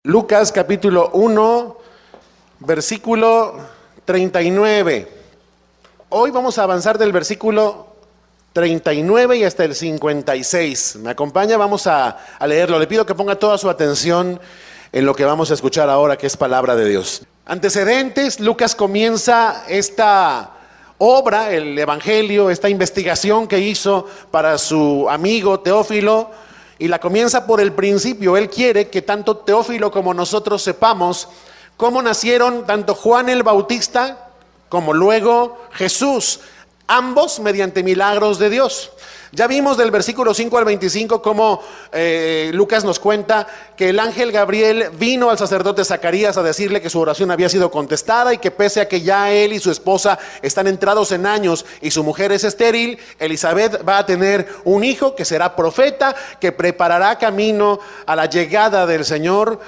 Lucas capítulo 1, versículo 39. Hoy vamos a avanzar del versículo 39 y hasta el 56. ¿Me acompaña? Vamos a leerlo. Le pido que ponga toda su atención en lo que vamos a escuchar ahora, que es palabra de Dios. Antecedentes: Lucas comienza esta obra, el evangelio, esta investigación que hizo para su amigo Teófilo, y la comienza por el principio. Él quiere que tanto Teófilo como nosotros sepamos cómo nacieron tanto Juan el Bautista como luego Jesús, ambos mediante milagros de Dios. Ya vimos del versículo 5 al 25 cómo Lucas nos cuenta que el ángel Gabriel vino al sacerdote Zacarías a decirle que su oración había sido contestada y que pese a que ya él y su esposa están entrados en años y su mujer es estéril, Elizabeth va a tener un hijo que será profeta, que preparará camino a la llegada del Señor.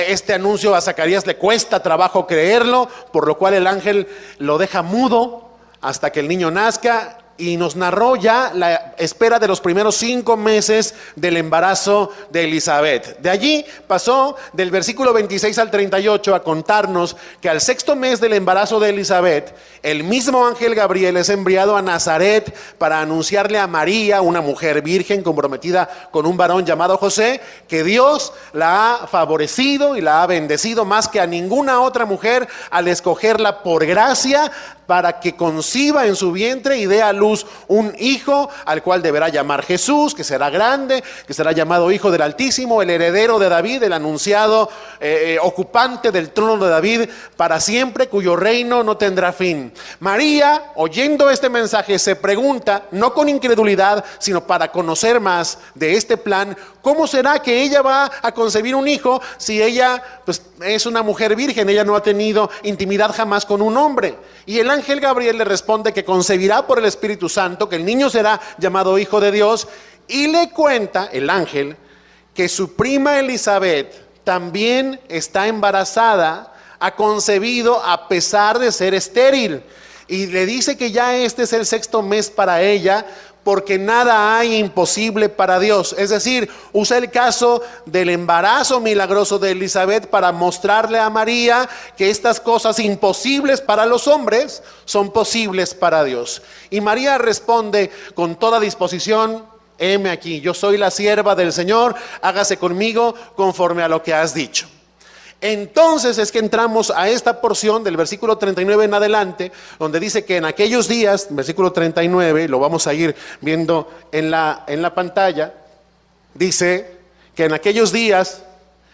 Este anuncio a Zacarías le cuesta trabajo creerlo, por lo cual el ángel lo deja mudo hasta que el niño nazca. Y nos narró ya la espera de los primeros 5 meses del embarazo de Elizabeth. De allí pasó del versículo 26 al 38 a contarnos que al 6º mes del embarazo de Elizabeth, el mismo ángel Gabriel es enviado a Nazaret para anunciarle a María, una mujer virgen comprometida con un varón llamado José, que Dios la ha favorecido y la ha bendecido más que a ninguna otra mujer al escogerla por gracia, para que conciba en su vientre y dé a luz un hijo, al cual deberá llamar Jesús, que será grande, que será llamado Hijo del Altísimo, el heredero de David, el anunciado ocupante del trono de David para siempre, cuyo reino no tendrá fin. María, oyendo este mensaje, se pregunta, no con incredulidad, sino para conocer más de este plan: ¿cómo será que ella va a concebir un hijo si ella es una mujer virgen? Ella no ha tenido intimidad jamás con un hombre. Y el ángel Gabriel le responde que concebirá por el Espíritu Santo, que el niño será llamado Hijo de Dios, y le cuenta el ángel que su prima Elizabeth también está embarazada, ha concebido a pesar de ser estéril, y le dice que ya este es el 6º mes para ella, porque nada hay imposible para Dios. Es decir, usa el caso del embarazo milagroso de Elizabeth para mostrarle a María que estas cosas imposibles para los hombres son posibles para Dios. Y María responde con toda disposición: heme aquí, yo soy la sierva del Señor, hágase conmigo conforme a lo que has dicho. Entonces es que entramos a esta porción del versículo 39 en adelante, donde dice que en aquellos días, versículo 39, lo vamos a ir viendo en la pantalla, dice que en aquellos días,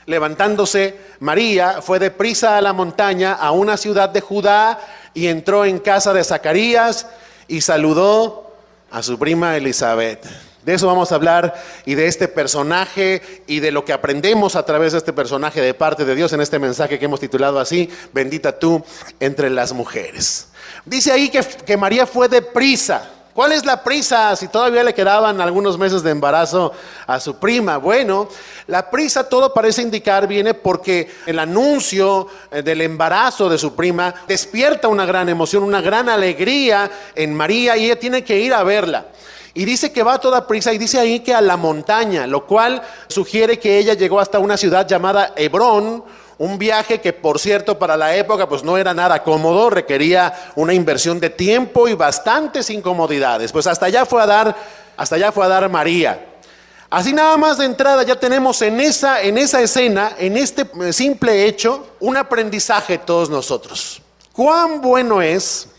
levantándose María, fue deprisa a la montaña, a una ciudad de Judá, y entró en casa de Zacarías y saludó a su prima Elizabeth. De eso vamos a hablar, y de este personaje y de lo que aprendemos a través de este personaje de parte de Dios en este mensaje que hemos titulado así: bendita tú entre las mujeres. Dice ahí que María fue deprisa. ¿Cuál es la prisa si todavía le quedaban algunos meses de embarazo a su prima? Bueno, la prisa, todo parece indicar, viene porque el anuncio del embarazo de su prima despierta una gran emoción, una gran alegría en María, y ella tiene que ir a verla. Y dice que va a toda prisa, y dice ahí que a la montaña, lo cual sugiere que ella llegó hasta una ciudad llamada Hebrón, un viaje que, por cierto, para la época pues no era nada cómodo, requería una inversión de tiempo y bastantes incomodidades. Pues hasta allá fue a dar María. Así nada más de entrada ya tenemos en esa escena, en este simple hecho, un aprendizaje todos nosotros. Cuán bueno es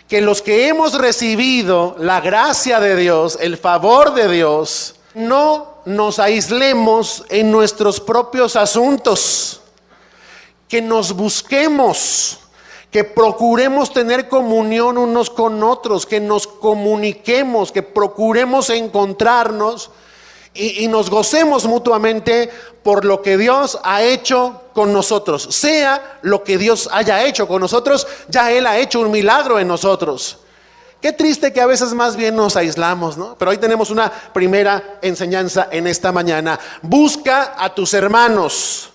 que los que hemos recibido la gracia de Dios, el favor de Dios, no nos aislemos en nuestros propios asuntos, que nos busquemos, que procuremos tener comunión unos con otros, que nos comuniquemos, que procuremos encontrarnos y nos gocemos mutuamente por lo que Dios ha hecho con nosotros. Sea lo que Dios haya hecho con nosotros, ya Él ha hecho un milagro en nosotros. Qué triste que a veces más bien nos aislamos, ¿no? Pero hoy tenemos una primera enseñanza en esta mañana. Busca a tus hermanos,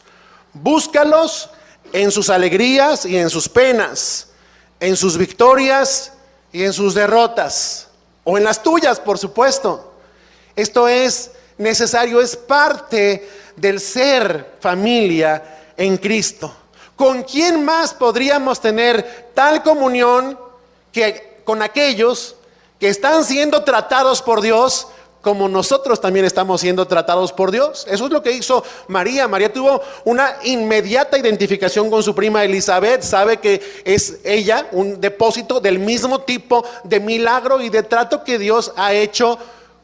búscalos en sus alegrías y en sus penas, en sus victorias y en sus derrotas, o en las tuyas, por supuesto. Esto es necesario, es parte del ser familia en Cristo. ¿Con quién más podríamos tener tal comunión que con aquellos que están siendo tratados por Dios como nosotros también estamos siendo tratados por Dios? Eso es lo que hizo María. María tuvo una inmediata identificación con su prima Elizabeth. Sabe que es ella un depósito del mismo tipo de milagro y de trato que Dios ha hecho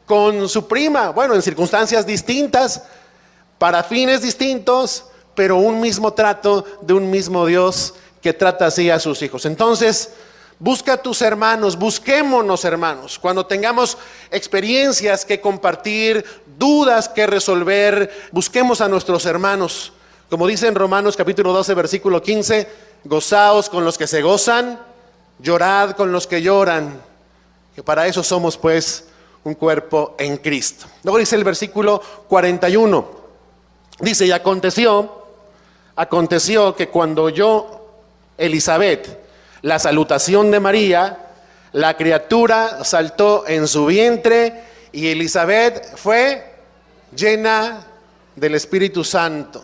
con su prima. Bueno, en circunstancias distintas, para fines distintos, pero un mismo trato de un mismo Dios que trata así a sus hijos. Entonces, busca a tus hermanos, busquémonos hermanos. Cuando tengamos experiencias que compartir, dudas que resolver, busquemos a nuestros hermanos. Como dice en Romanos capítulo 12, versículo 15, gozaos con los que se gozan, llorad con los que lloran, que para eso somos pues un cuerpo en Cristo. Luego dice el versículo 41, dice, y aconteció que cuando oyó Elizabeth la salutación de María, la criatura saltó en su vientre y Elizabeth fue llena del Espíritu Santo.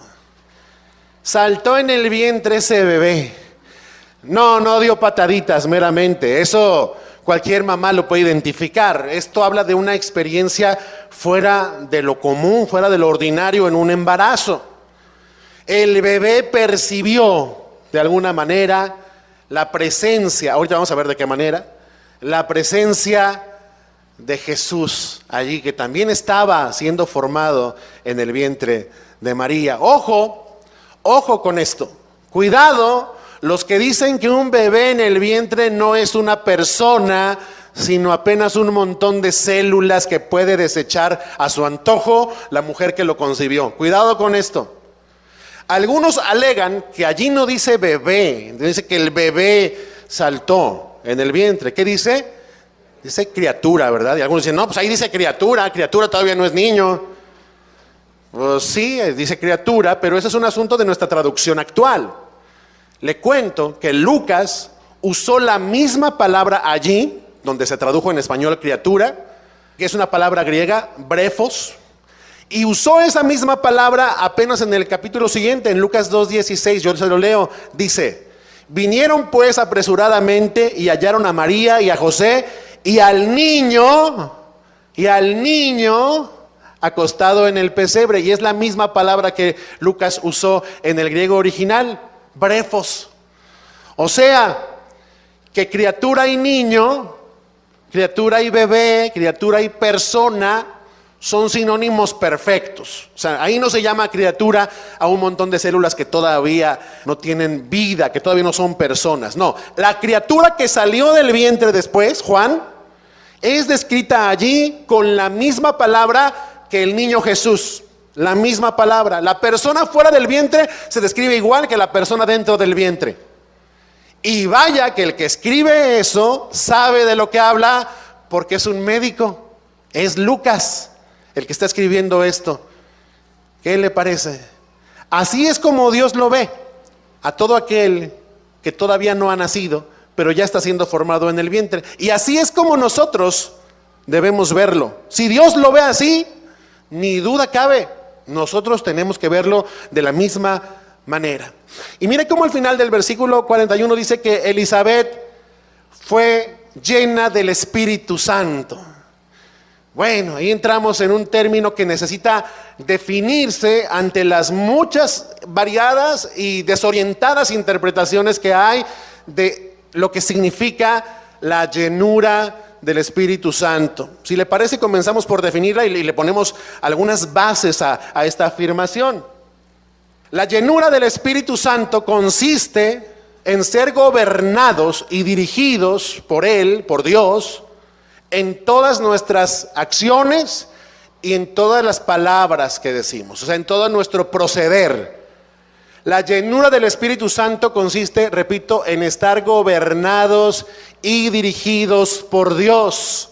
Saltó en el vientre ese bebé. No dio pataditas meramente. Eso cualquier mamá lo puede identificar. Esto habla de una experiencia fuera de lo común, fuera de lo ordinario en un embarazo. El bebé percibió de alguna manera la presencia, ahorita vamos a ver de qué manera, la presencia de Jesús allí, que también estaba siendo formado en el vientre de María. Ojo con esto. Cuidado los que dicen que un bebé en el vientre no es una persona, sino apenas un montón de células que puede desechar a su antojo la mujer que lo concibió. Cuidado con esto. Algunos alegan que allí no dice bebé, dice que el bebé saltó en el vientre. ¿Qué dice? Dice criatura, ¿verdad? Y algunos dicen, no, pues ahí dice criatura todavía no es niño. Pues sí, dice criatura, pero ese es un asunto de nuestra traducción actual. Le cuento que Lucas usó la misma palabra allí, donde se tradujo en español criatura, que es una palabra griega, brefos, y usó esa misma palabra apenas en el capítulo siguiente, en Lucas 2:16, yo se lo leo, dice, vinieron pues apresuradamente y hallaron a María y a José y al niño acostado en el pesebre, y es la misma palabra que Lucas usó en el griego original, brefos. O sea, que criatura y niño, criatura y bebé, criatura y persona son sinónimos perfectos. O sea, ahí no se llama criatura a un montón de células que todavía no tienen vida, que todavía no son personas. No, la criatura que salió del vientre después, Juan, es descrita allí con la misma palabra que el niño Jesús. La misma palabra. La persona fuera del vientre se describe igual que la persona dentro del vientre. Y vaya que el que escribe eso sabe de lo que habla, porque es un médico. Es Lucas el que está escribiendo esto. ¿Qué le parece? Así es como Dios lo ve a todo aquel que todavía no ha nacido, pero ya está siendo formado en el vientre. Y así es como nosotros debemos verlo. Si Dios lo ve así, ni duda cabe, nosotros tenemos que verlo de la misma manera. Y mire cómo al final del versículo 41 dice que Elizabeth fue llena del Espíritu Santo. Bueno, ahí entramos en un término que necesita definirse ante las muchas variadas y desorientadas interpretaciones que hay de lo que significa la llenura del Espíritu Santo. Si le parece, comenzamos por definirla y le ponemos algunas bases a esta afirmación. La llenura del Espíritu Santo consiste en ser gobernados y dirigidos por Él, por Dios, en todas nuestras acciones y en todas las palabras que decimos, o sea, en todo nuestro proceder. La llenura del Espíritu Santo consiste, repito, en estar gobernados y dirigidos por Dios,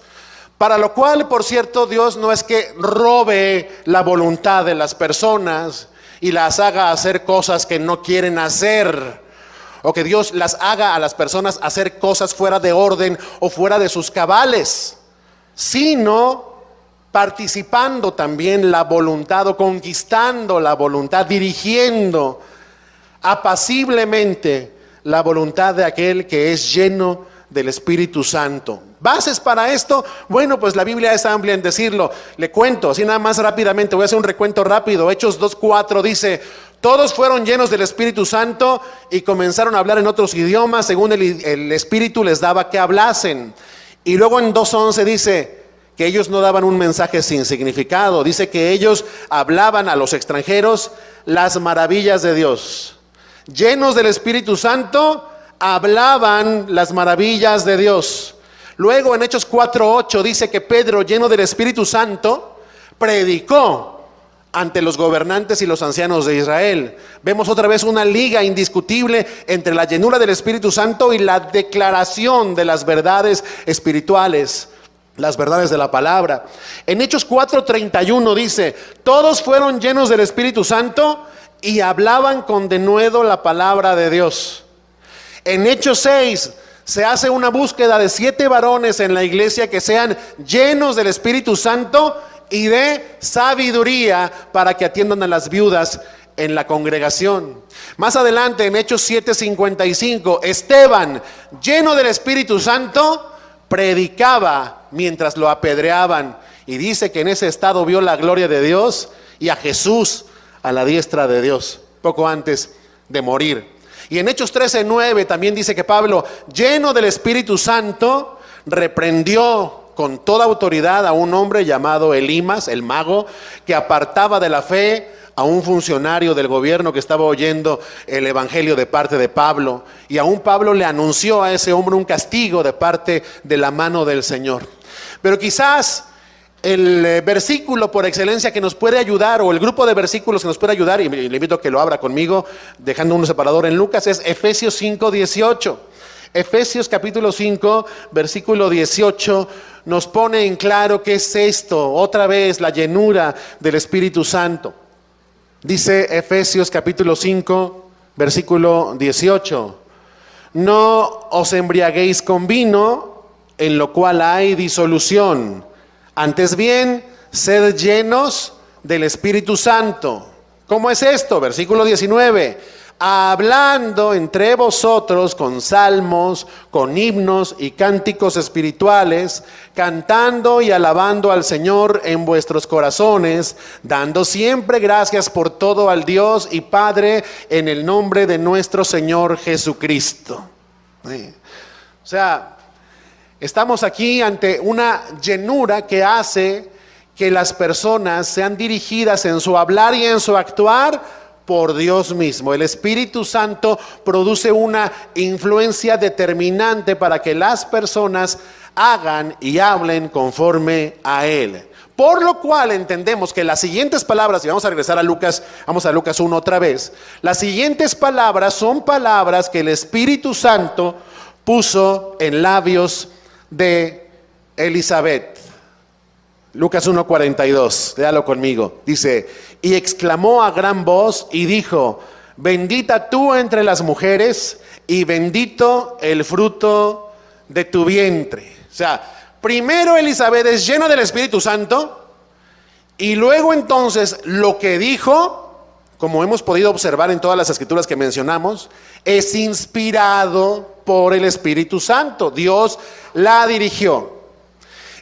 para lo cual, por cierto, Dios no es que robe la voluntad de las personas y las haga hacer cosas que no quieren hacer, o que Dios las haga a las personas hacer cosas fuera de orden o fuera de sus cabales, sino participando también la voluntad o conquistando la voluntad, dirigiendo apaciblemente la voluntad de aquel que es lleno del Espíritu Santo. ¿Bases para esto? Bueno, pues la Biblia es amplia en decirlo. Le cuento, así nada más rápidamente, voy a hacer un recuento rápido. Hechos 2:4 dice: todos fueron llenos del Espíritu Santo y comenzaron a hablar en otros idiomas según el Espíritu les daba que hablasen. Y luego en 2:11 dice que ellos no daban un mensaje sin significado. Dice que ellos hablaban a los extranjeros las maravillas de Dios. Llenos del Espíritu Santo, hablaban las maravillas de Dios. Luego en Hechos 4:8 dice que Pedro, lleno del Espíritu Santo, predicó ante los gobernantes y los ancianos de Israel. Vemos otra vez una liga indiscutible entre la llenura del Espíritu Santo y la declaración de las verdades espirituales, las verdades de la palabra. En Hechos 4:31 dice: todos fueron llenos del Espíritu Santo y hablaban con denuedo la palabra de Dios. En Hechos 6 se hace una búsqueda de 7 varones en la iglesia que sean llenos del Espíritu Santo y de sabiduría para que atiendan a las viudas en la congregación. Más adelante en Hechos 7:55, Esteban, lleno del Espíritu Santo, predicaba mientras lo apedreaban, y dice que en ese estado vio la gloria de Dios y a Jesús a la diestra de Dios, poco antes de morir. Y en Hechos 13:9 también dice que Pablo, lleno del Espíritu Santo, reprendió con toda autoridad a un hombre llamado Elimas, el mago, que apartaba de la fe a un funcionario del gobierno que estaba oyendo el evangelio de parte de Pablo. Y aún Pablo le anunció a ese hombre un castigo de parte de la mano del Señor. Pero quizás el versículo por excelencia que nos puede ayudar, o el grupo de versículos que nos puede ayudar, y le invito a que lo abra conmigo, dejando un separador en Lucas, es Efesios 5:18. Efesios capítulo 5, versículo 18, nos pone en claro qué es esto, otra vez la llenura del Espíritu Santo. Dice Efesios capítulo 5, versículo 18: no os embriaguéis con vino, en lo cual hay disolución. Antes bien, sed llenos del Espíritu Santo. ¿Cómo es esto? Versículo 19. Hablando entre vosotros con salmos, con himnos y cánticos espirituales, cantando y alabando al Señor en vuestros corazones, dando siempre gracias por todo al Dios y Padre en el nombre de nuestro Señor Jesucristo. O sea, estamos aquí ante una llenura que hace que las personas sean dirigidas en su hablar y en su actuar por Dios mismo. El Espíritu Santo produce una influencia determinante para que las personas hagan y hablen conforme a Él. Por lo cual entendemos que las siguientes palabras, y vamos a regresar a Lucas, vamos a Lucas 1 otra vez. Las siguientes palabras son palabras que el Espíritu Santo puso en labios de Elizabeth. Lucas 1:42, léalo conmigo. Dice: y exclamó a gran voz y dijo: bendita tú entre las mujeres y bendito el fruto de tu vientre. O sea, primero Elizabeth es llena del Espíritu Santo, y luego entonces lo que dijo, como hemos podido observar en todas las escrituras que mencionamos, es inspirado por el Espíritu Santo. Dios la dirigió.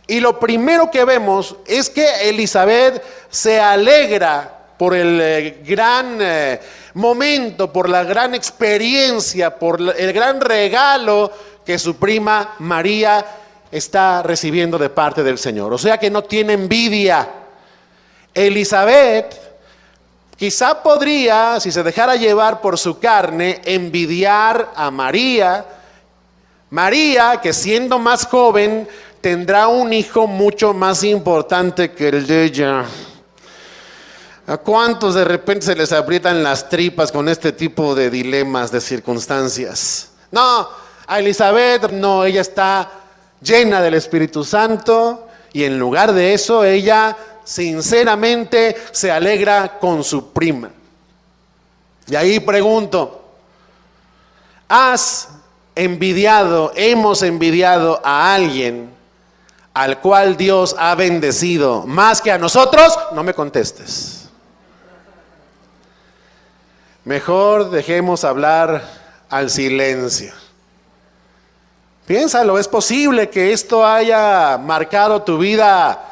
Y lo primero que vemos es que Elizabeth se alegra por el gran momento, por la gran experiencia, por el gran regalo que su prima María está recibiendo de parte del Señor. O sea que no tiene envidia. Elizabeth quizá podría, si se dejara llevar por su carne, envidiar a María. María, que siendo más joven, tendrá un hijo mucho más importante que el de ella. ¿A cuántos de repente se les aprietan las tripas con este tipo de dilemas, de circunstancias? No, a Elizabeth no, ella está llena del Espíritu Santo, y en lugar de eso ella sinceramente se alegra con su prima. Y ahí pregunto, hemos envidiado a alguien al cual Dios ha bendecido más que a nosotros, no me contestes. Mejor dejemos hablar al silencio. Piénsalo, es posible que esto haya marcado tu vida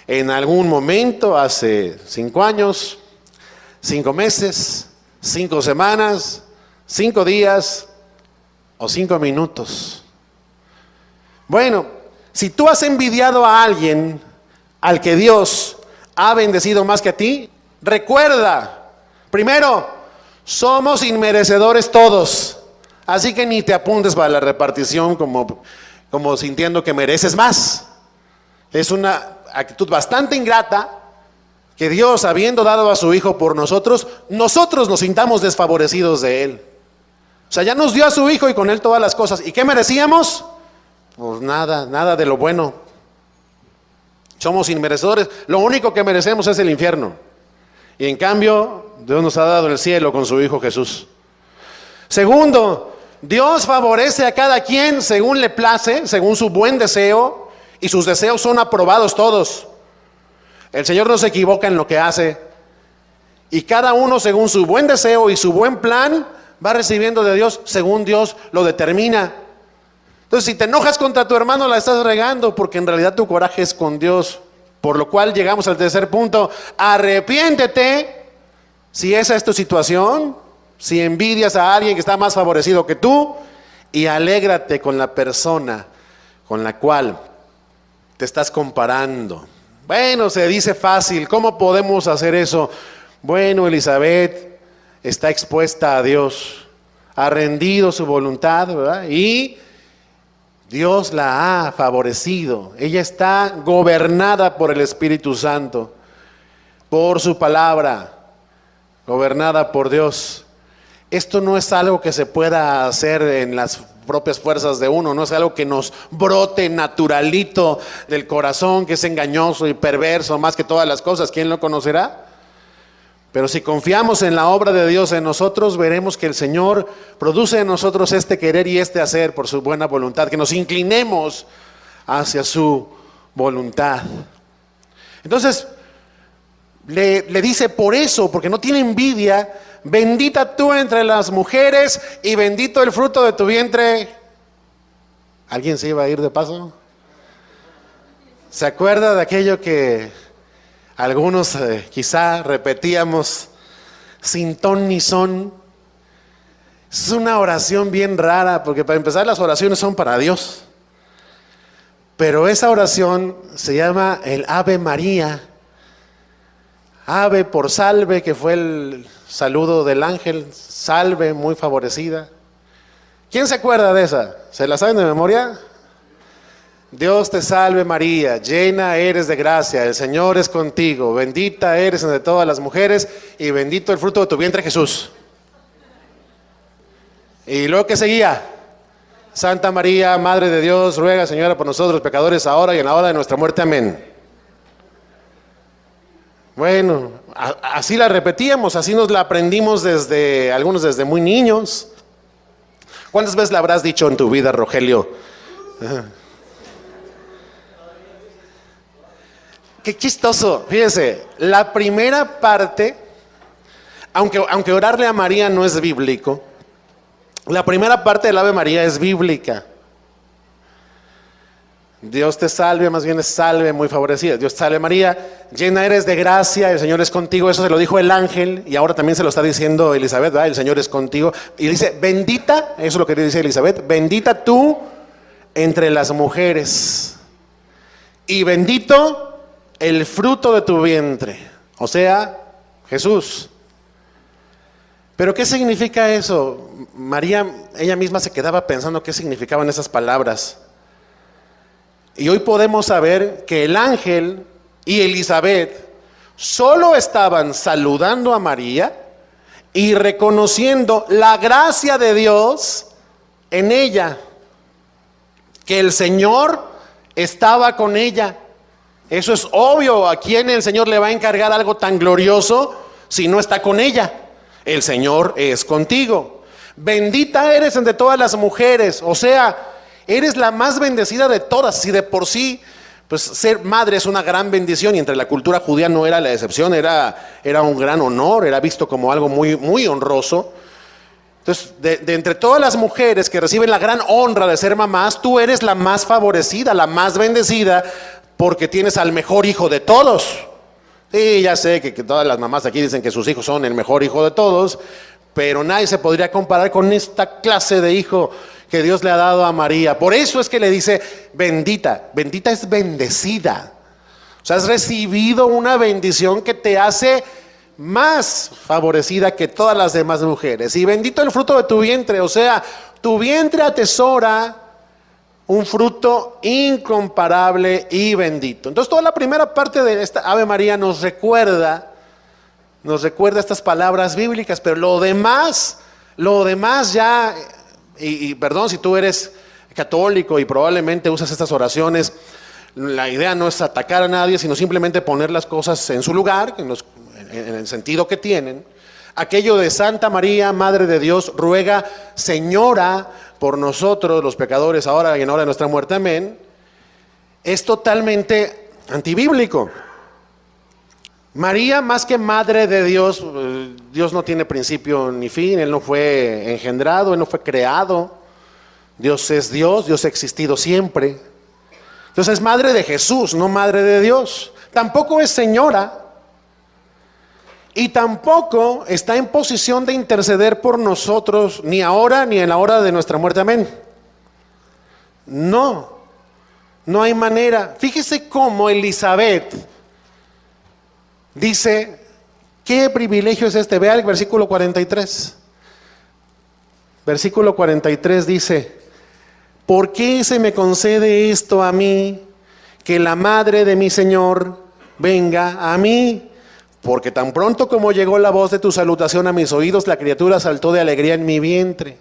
en algún momento, hace 5 años, 5 meses, 5 semanas, 5 días o 5 minutos. Bueno, si tú has envidiado a alguien al que Dios ha bendecido más que a ti, recuerda, primero, somos inmerecedores todos. Así que ni te apuntes para la repartición como sintiendo que mereces más. Es una actitud bastante ingrata que Dios, habiendo dado a su Hijo por nosotros nos sintamos desfavorecidos de Él. O sea, ya nos dio a su Hijo y con Él todas las cosas. ¿Y qué merecíamos? Pues nada de lo bueno. Somos inmerecedores. Lo único que merecemos es el infierno. Y en cambio, Dios nos ha dado el cielo con su Hijo Jesús. Segundo, Dios favorece a cada quien según le place, según su buen deseo, y sus deseos son aprobados todos. El Señor no se equivoca en lo que hace, y cada uno según su buen deseo y su buen plan va recibiendo de Dios según Dios lo determina. Entonces, si te enojas contra tu hermano, la estás regando, porque en realidad tu coraje es con Dios. Por lo cual llegamos al tercer punto: arrepiéntete si esa es tu situación. Si envidias a alguien que está más favorecido que tú, y alégrate con la persona con la cual te estás comparando. Bueno, se dice fácil. ¿Cómo podemos hacer eso? Bueno, Elizabeth está expuesta a Dios, ha rendido su voluntad, ¿verdad? Y Dios la ha favorecido. Ella está gobernada por el Espíritu Santo, por su palabra, gobernada por Dios. Esto no es algo que se pueda hacer en las propias fuerzas de uno, no es algo que nos brote naturalito del corazón, que es engañoso y perverso más que todas las cosas. ¿Quién lo conocerá? Pero si confiamos en la obra de Dios en nosotros, veremos que el Señor produce en nosotros este querer y este hacer por su buena voluntad, que nos inclinemos hacia su voluntad. Entonces, le dice por eso, porque no tiene envidia: bendita tú entre las mujeres y bendito el fruto de tu vientre. ¿Alguien se iba a ir de paso? ¿Se acuerda de aquello que algunos quizá repetíamos sin ton ni son? Es una oración bien rara, porque para empezar las oraciones son para Dios. Pero esa oración se llama el Ave María. Ave por salve, que fue el saludo del ángel, salve, muy favorecida. ¿Quién se acuerda de esa? ¿Se la saben de memoria? Dios te salve María, llena eres de gracia, el Señor es contigo, bendita eres entre todas las mujeres y bendito el fruto de tu vientre Jesús. Y luego que seguía: Santa María, Madre de Dios, ruega, Señora, por nosotros pecadores, ahora y en la hora de nuestra muerte. Amén. Bueno, así la repetíamos, así nos la aprendimos algunos desde muy niños. ¿Cuántas veces la habrás dicho en tu vida, Rogelio? Qué chistoso, fíjense, la primera parte, aunque orarle a María no es bíblico, la primera parte del Ave María es bíblica. Dios te salve, más bien es salve, muy favorecida. Dios te salve María, llena eres de gracia, el Señor es contigo. Eso se lo dijo el ángel y ahora también se lo está diciendo Elizabeth, ¿verdad? El Señor es contigo. Y dice, bendita, eso es lo que dice Elizabeth, bendita tú entre las mujeres y bendito el fruto de tu vientre, o sea, Jesús. Pero ¿qué significa eso? María, ella misma se quedaba pensando qué significaban esas palabras. Y hoy podemos saber que el ángel y Elizabeth solo estaban saludando a María y reconociendo la gracia de Dios en ella, que el Señor estaba con ella. Eso es obvio. ¿A quién el Señor le va a encargar algo tan glorioso si no está con ella? El Señor es contigo. Bendita eres entre todas las mujeres, o sea, eres la más bendecida de todas. Si de por sí Pues ser madre es una gran bendición y entre la cultura judía no era la excepción, era un gran honor, era visto como algo muy, muy honroso. Entonces, de entre todas las mujeres que reciben la gran honra de ser mamás, tú eres la más favorecida, la más bendecida, porque tienes al mejor hijo de todos. Sí, ya sé que todas las mamás aquí dicen que sus hijos son el mejor hijo de todos, pero nadie se podría comparar con esta clase de hijo que Dios le ha dado a María. Por eso es que le dice bendita. Bendita es bendecida. O sea, has recibido una bendición que te hace más favorecida que todas las demás mujeres. Y bendito el fruto de tu vientre. O sea, tu vientre atesora un fruto incomparable y bendito. Entonces toda la primera parte de esta Ave María nos recuerda estas palabras bíblicas, pero lo demás ya, y perdón si tú eres católico y probablemente usas estas oraciones, la idea no es atacar a nadie, sino simplemente poner las cosas en su lugar, en el sentido que tienen. Aquello de Santa María, Madre de Dios, ruega, Señora, por nosotros los pecadores, ahora y en hora de nuestra muerte, amén, es totalmente antibíblico. María, más que Madre de Dios, Dios no tiene principio ni fin, Él no fue engendrado, Él no fue creado, Dios es Dios, Dios ha existido siempre. Entonces es Madre de Jesús, no Madre de Dios. Tampoco es Señora. Y tampoco está en posición de interceder por nosotros, ni ahora ni en la hora de nuestra muerte, amén. No hay manera. Fíjese cómo Elizabeth dice, ¿qué privilegio es este? Vea el versículo 43. Versículo 43 dice, ¿por qué se me concede esto a mí, que la madre de mi Señor venga a mí? Porque tan pronto como llegó la voz de tu salutación a mis oídos, la criatura saltó de alegría en mi vientre.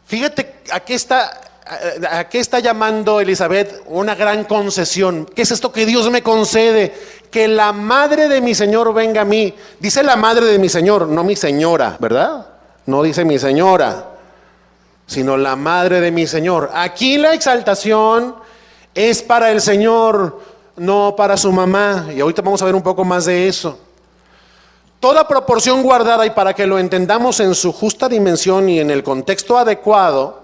Fíjate, ¿a qué está llamando Elizabeth? Una gran concesión. ¿Qué es esto que Dios me concede? Que la madre de mi Señor venga a mí. Dice la madre de mi Señor, no mi señora, ¿verdad? No dice mi señora, sino la madre de mi Señor. Aquí la exaltación es para el Señor, no para su mamá, y ahorita vamos a ver un poco más de eso. Toda proporción guardada, y para que lo entendamos en su justa dimensión y en el contexto adecuado,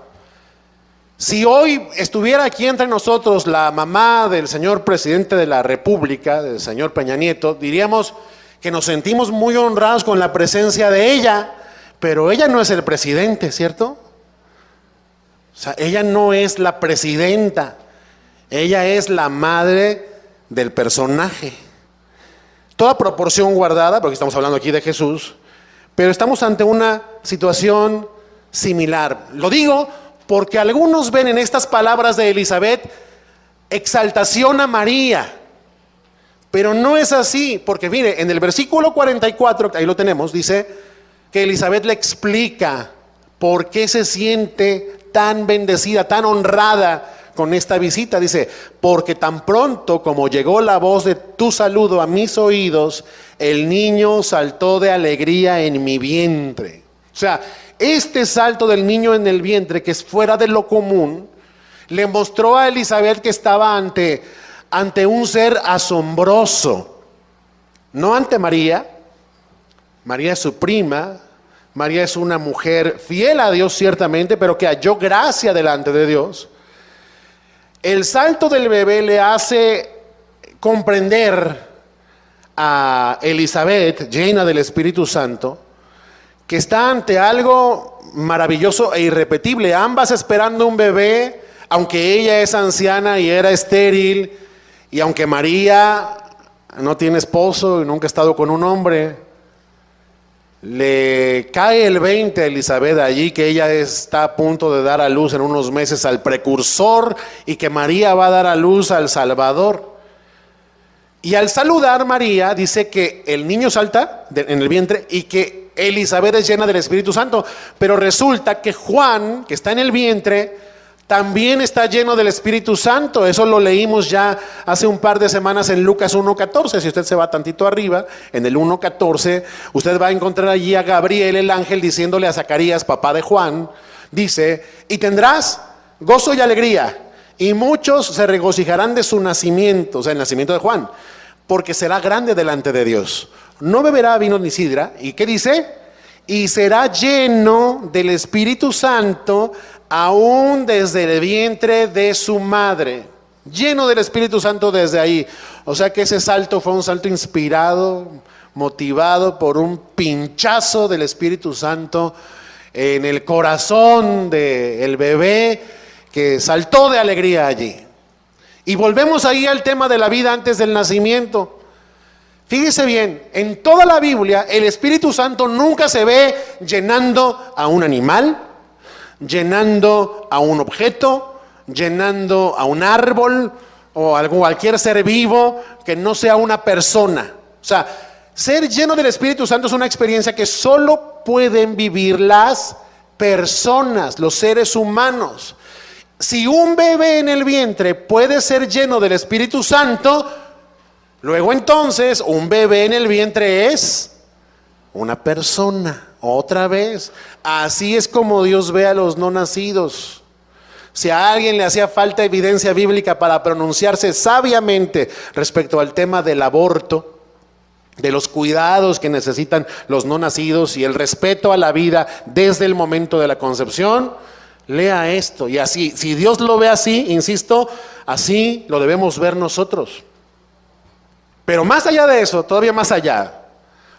si hoy estuviera aquí entre nosotros la mamá del señor presidente de la República, del señor Peña Nieto, diríamos que nos sentimos muy honrados con la presencia de ella, pero ella no es el presidente, ¿cierto? O sea, ella no es la presidenta, ella es la madre del personaje. Toda proporción guardada, porque estamos hablando aquí de Jesús, pero estamos ante una situación similar. Lo digo porque algunos ven en estas palabras de Elizabeth exaltación a María, pero no es así, porque mire, en el versículo 44, ahí lo tenemos, dice que Elizabeth le explica por qué se siente tan bendecida, tan honrada con esta visita. Dice, porque tan pronto como llegó la voz de tu saludo a mis oídos, el niño saltó de alegría en mi vientre. O sea, este salto del niño en el vientre, que es fuera de lo común, le mostró a Elizabeth que estaba ante un ser asombroso. No ante María. María es su prima. María es una mujer fiel a Dios ciertamente, pero que halló gracia delante de Dios. El salto del bebé le hace comprender a Elizabeth, llena del Espíritu Santo, que está ante algo maravilloso e irrepetible. Ambas esperando un bebé, aunque ella es anciana y era estéril, y aunque María no tiene esposo y nunca ha estado con un hombre. Le cae el 20 a Elizabeth allí, que ella está a punto de dar a luz en unos meses al precursor y que María va a dar a luz al Salvador. Y al saludar María dice que el niño salta en el vientre y que Elizabeth es llena del Espíritu Santo, pero resulta que Juan, que está en el vientre, también está lleno del Espíritu Santo. Eso lo leímos ya hace un par de semanas en Lucas 1:14. Si usted se va tantito arriba, en el 1:14, usted va a encontrar allí a Gabriel, el ángel, diciéndole a Zacarías, papá de Juan, dice, y tendrás gozo y alegría, y muchos se regocijarán de su nacimiento, o sea, el nacimiento de Juan, porque será grande delante de Dios. No beberá vino ni sidra. ¿Y qué dice? Y será lleno del Espíritu Santo aún desde el vientre de su madre. Lleno del Espíritu Santo desde ahí. O sea que ese salto fue un salto inspirado, motivado por un pinchazo del Espíritu Santo en el corazón del bebé que saltó de alegría allí. Y volvemos ahí al tema de la vida antes del nacimiento. Fíjese bien, en toda la Biblia el Espíritu Santo nunca se ve llenando a un animal, llenando a un objeto, llenando a un árbol o a cualquier ser vivo que no sea una persona. O sea, ser lleno del Espíritu Santo es una experiencia que solo pueden vivir las personas, los seres humanos. Si un bebé en el vientre puede ser lleno del Espíritu Santo, luego entonces un bebé en el vientre es una persona. Otra vez, así es como Dios ve a los no nacidos. Si a alguien le hacía falta evidencia bíblica para pronunciarse sabiamente respecto al tema del aborto, de los cuidados que necesitan los no nacidos y el respeto a la vida desde el momento de la concepción, lea esto. Y así, si Dios lo ve así, insisto, así lo debemos ver nosotros. Pero más allá de eso, todavía más allá,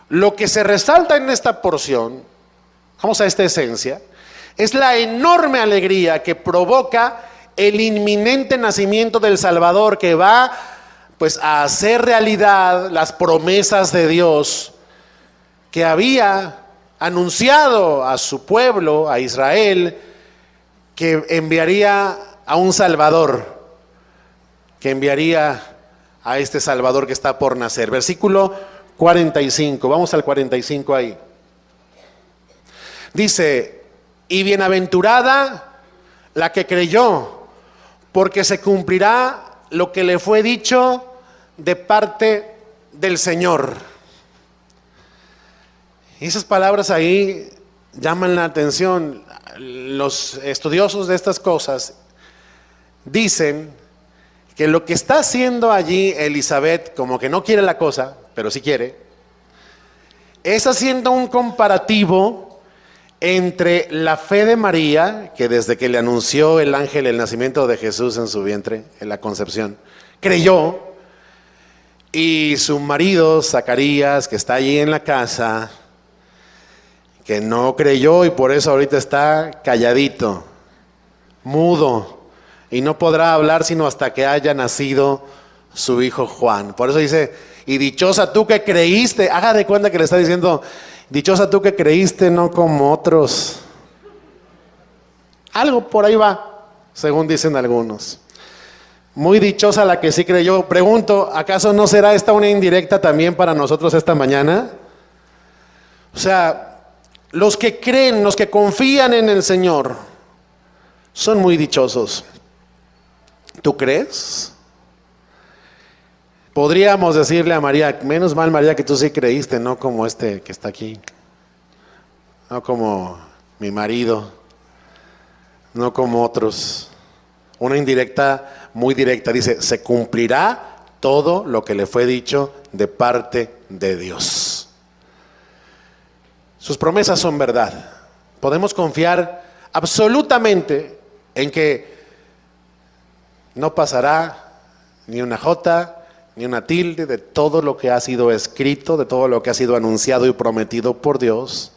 lo que se resalta en esta porción, vamos a esta esencia, es la enorme alegría que provoca el inminente nacimiento del Salvador, que va pues a hacer realidad las promesas de Dios que había anunciado a su pueblo, a Israel, que enviaría a un Salvador, que enviaría a este Salvador que está por nacer. Versículo 45, vamos al 45 ahí. Dice: y bienaventurada la que creyó, porque se cumplirá lo que le fue dicho de parte del Señor. Y esas palabras ahí llaman la atención. Los estudiosos de estas cosas dicen que lo que está haciendo allí Elizabeth, como que no quiere la cosa, pero sí quiere, es haciendo un comparativo entre la fe de María, que desde que le anunció el ángel el nacimiento de Jesús en su vientre, en la concepción, creyó, y su marido Zacarías, que está allí en la casa, que no creyó y por eso ahorita está calladito, mudo, y no podrá hablar sino hasta que haya nacido su hijo Juan. Por eso dice: y dichosa tú que creíste. Haga de cuenta que le está diciendo: dichosa tú que creíste, no como otros. Algo por ahí va, según dicen algunos. Muy dichosa la que sí creyó. Pregunto, ¿acaso no será esta una indirecta también para nosotros esta mañana? O sea, los que creen, los que confían en el Señor, son muy dichosos. ¿Tú crees? Podríamos decirle a María: menos mal, María, que tú sí creíste, no como este que está aquí, no como mi marido, no como otros. Una indirecta, muy directa, dice: se cumplirá todo lo que le fue dicho de parte de Dios. Sus promesas son verdad. Podemos confiar absolutamente en que no pasará ni una jota, ni una tilde de todo lo que ha sido escrito, de todo lo que ha sido anunciado y prometido por Dios,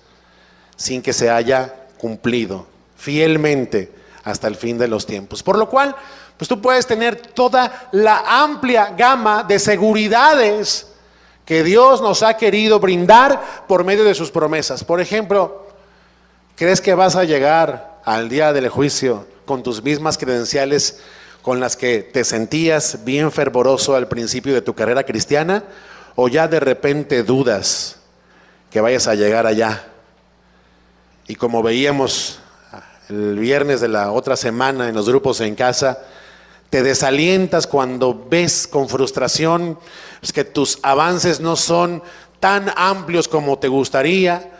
sin que se haya cumplido fielmente hasta el fin de los tiempos. Por lo cual, pues tú puedes tener toda la amplia gama de seguridades que Dios nos ha querido brindar por medio de sus promesas. Por ejemplo, ¿crees que vas a llegar al día del juicio con tus mismas credenciales con las que te sentías bien fervoroso al principio de tu carrera cristiana? ¿O ya de repente dudas que vayas a llegar allá? Y como veíamos el viernes de la otra semana en los grupos en casa, te desalientas cuando ves con frustración que tus avances no son tan amplios como te gustaría,